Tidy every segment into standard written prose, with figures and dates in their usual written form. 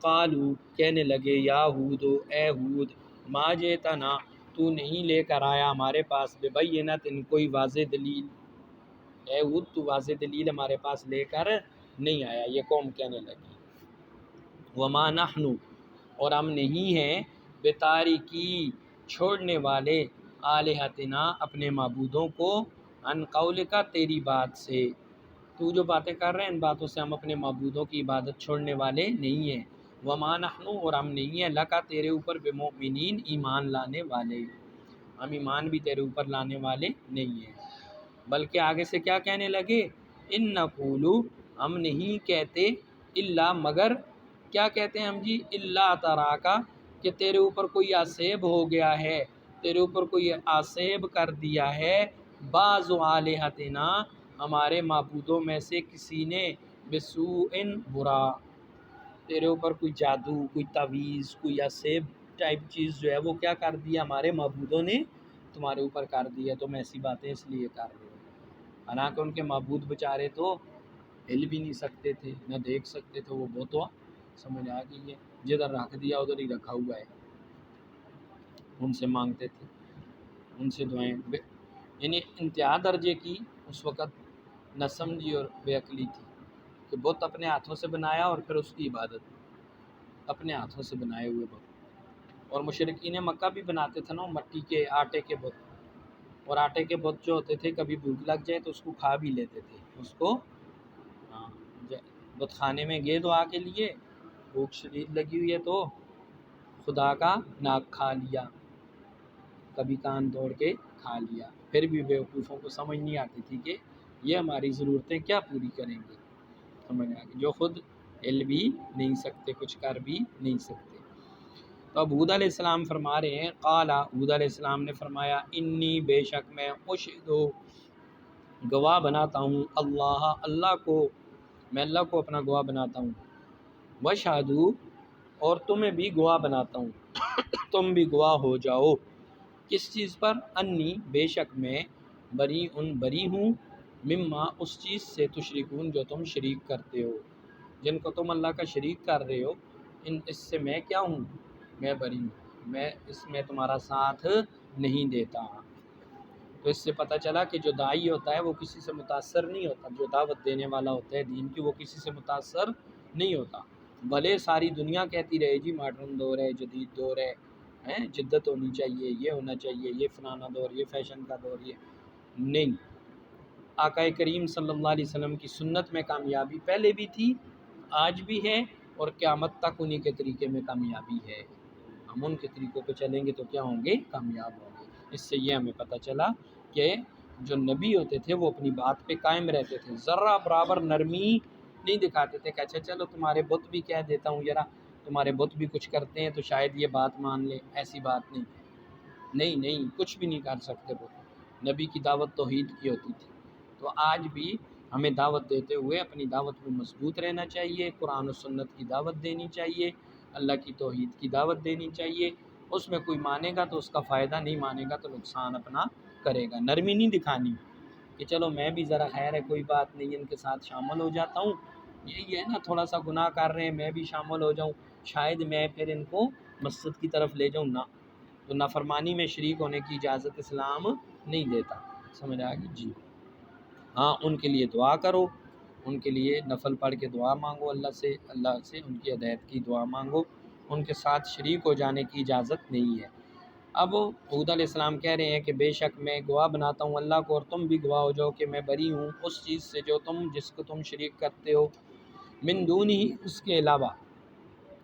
قالو کہنے لگے یا ہود اے ہود ما جئتنا تو نہیں لے کر آیا ہمارے پاس ببینت ان کوئی واضح دلیل، اے ہود تو واضح دلیل ہمارے پاس لے کر نہیں آیا، یہ قوم کہنے لگی۔ وما نحن اور ہم نہیں ہیں بتارکی چھوڑنے والے آلہتنا اپنے معبودوں کو عن قولک تیری بات سے، تو جو باتیں کر رہے ہیں ان باتوں سے ہم اپنے معبودوں کی عبادت چھوڑنے والے نہیں ہیں۔ وما نحن اور ہم نہیں ہیں لکا تیرے اوپر بمؤمنین ایمان لانے والے، ہم ایمان بھی تیرے اوپر لانے والے نہیں ہیں۔ بلکہ آگے سے کیا کہنے لگے، ان نقولو ہم نہیں کہتے الا مگر، کیا کہتے ہیں ہم جی، اللہ تراکا کہ تیرے اوپر کوئی آصیب ہو گیا ہے، تیرے اوپر کوئی آصیب کر دیا ہے بعض آلہتنا ہمارے معبودوں میں سے کسی نے، بسوء برا، تیرے اوپر کوئی جادو، کوئی تعویذ، کوئی آصیب ٹائپ چیز جو ہے وہ کیا کر دیا ہمارے معبودوں نے تمہارے اوپر کر دیا، تم ایسی باتیں اس لیے کر رہے ہو۔ حالانکہ ان کے معبود بیچارے تو ہل بھی نہیں سکتے تھے، نہ دیکھ سکتے تھے، وہ بہت سمجھ آ گئی ہے، جدھر رکھ دیا ادھر ہی رکھا ہوا ہے، ان سے مانگتے تھے، ان سے دعائیں، یعنی انتہا درجے کی اس وقت نہ سمجھی اور بے عقلی تھی کہ بت اپنے ہاتھوں سے بنایا اور پھر اس کی عبادت اپنے ہاتھوں سے بنائے ہوئے بت۔ اور مشرکین مکہ بھی بناتے تھے نا مٹی کے آٹے کے بت، اور آٹے کے بت جو ہوتے تھے کبھی بھوک لگ جائے تو اس کو کھا بھی لیتے تھے، اس کو بت خانے میں گئے دعا کے لیے، بھوک شدید لگی ہوئی ہے تو خدا کا ناک کھا لیا، کبھی کان توڑ کے کھا لیا، پھر بھی بیوقوفوں کو سمجھ نہیں آتی تھی کہ یہ ہماری ضرورتیں کیا پوری کریں گے، سمجھ آ گئی، جو خود ہل بھی نہیں سکتے، کچھ کر بھی نہیں سکتے۔ تو اب ہود علیہ السلام فرما رہے ہیں، قال ہود علیہ السلام نے فرمایا، انی بے شک میں اشہدو گواہ بناتا ہوں، اللہ کو، میں اللہ کو اپنا گواہ بناتا ہوں، وشہدو اور تمہیں بھی گواہ بناتا ہوں، تم بھی گواہ ہو جاؤ، کس چیز پر، انی بے شک میں، بری ہوں، مما اس چیز سے، تشرکون جو تم شریک کرتے ہو، جن کو تم اللہ کا شریک کر رہے ہو، اس سے میں کیا ہوں، میں بری ہوں، میں اس میں تمہارا ساتھ نہیں دیتا۔ تو اس سے پتہ چلا کہ جو داعی ہوتا ہے وہ کسی سے متاثر نہیں ہوتا، جو دعوت دینے والا ہوتا ہے دین کی وہ کسی سے متاثر نہیں ہوتا، بھلے ساری دنیا کہتی رہے جی ماڈرن دور ہے، جدید دور ہے، جدت ہونی چاہیے، یہ ہونا چاہیے، یہ فلانا دور، یہ فیشن کا دور، یہ نہیں، آقا کریم صلی اللہ علیہ وسلم کی سنت میں کامیابی پہلے بھی تھی، آج بھی ہے، اور قیامت تک انہی کے طریقے میں کامیابی ہے، ہم ان کے طریقوں پہ چلیں گے تو کیا ہوں گے، کامیاب ہوں گے۔ اس سے یہ ہمیں پتہ چلا کہ جو نبی ہوتے تھے وہ اپنی بات پہ قائم رہتے تھے، ذرہ برابر نرمی نہیں دکھاتے تھے کہ اچھا چلو تمہارے بت بھی کہہ دیتا ہوں، ذرا تمہارے بت بھی کچھ کرتے ہیں تو شاید یہ بات مان لیں، ایسی بات نہیں، کچھ بھی نہیں کر سکتے وہ، نبی کی دعوت توحید کی ہوتی تھی۔ تو آج بھی ہمیں دعوت دیتے ہوئے اپنی دعوت میں مضبوط رہنا چاہیے، قرآن و سنت کی دعوت دینی چاہیے، اللہ کی توحید کی دعوت دینی چاہیے، اس میں کوئی مانے گا تو اس کا فائدہ، نہیں مانے گا تو نقصان اپنا کرے گا، نرمی نہیں دکھانی کہ چلو میں بھی ذرا خیر ہے کوئی بات نہیں ان کے ساتھ شامل ہو جاتا ہوں، یہی ہے نا تھوڑا سا گناہ کر رہے ہیں میں بھی شامل ہو جاؤں، شاید میں پھر ان کو مسجد کی طرف لے جاؤں، نہ، تو نافرمانی میں شریک ہونے کی اجازت اسلام نہیں دیتا، سمجھ آ گئی جی۔ ہاں ان کے لیے دعا کرو، ان کے لیے نفل پڑھ کے دعا مانگو، اللہ سے ان کی ہدایت کی دعا مانگو، ان کے ساتھ شریک ہو جانے کی اجازت نہیں ہے۔ اب ہود علیہ السلام کہہ رہے ہیں کہ بے شک میں گواہ بناتا ہوں اللہ کو اور تم بھی گواہ ہو جاؤ کہ میں بری ہوں اس چیز سے جو جس کو تم شریک کرتے ہو، من دون ہی اس کے علاوہ،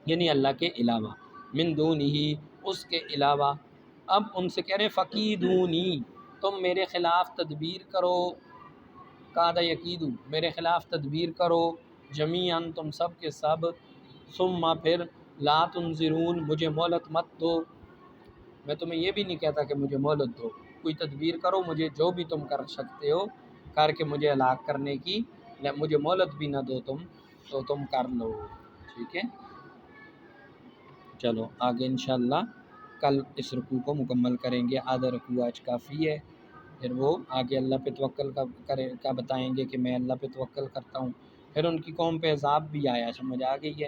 یعنی اللہ کے علاوہ، من دون ہی اس کے علاوہ۔ اب ان سے کہہ رہے ہیں فقیدونی تم میرے خلاف تدبیر کرو، قاد یقیدو میرے خلاف تدبیر کرو، جمیعاً تم سب کے سب، ثم پھر لا تنظرون مجھے مہلت مت دو، میں تمہیں یہ بھی نہیں کہتا کہ مجھے مہلت دو، کوئی تدبیر کرو، مجھے جو بھی تم کر سکتے ہو کر کے مجھے ہلاک کرنے کی، مجھے مہلت بھی نہ دو تم تو تم کر لو، ٹھیک ہے۔ چلو آگے انشاءاللہ کل اس رکوع کو مکمل کریں گے، آدھا رکوع آج کافی ہے، پھر وہ آگے اللہ پہ توکل کا بتائیں گے کہ میں اللہ پہ توکل کرتا ہوں، پھر ان کی قوم پہ عذاب بھی آیا، سمجھ آ گئی ہے،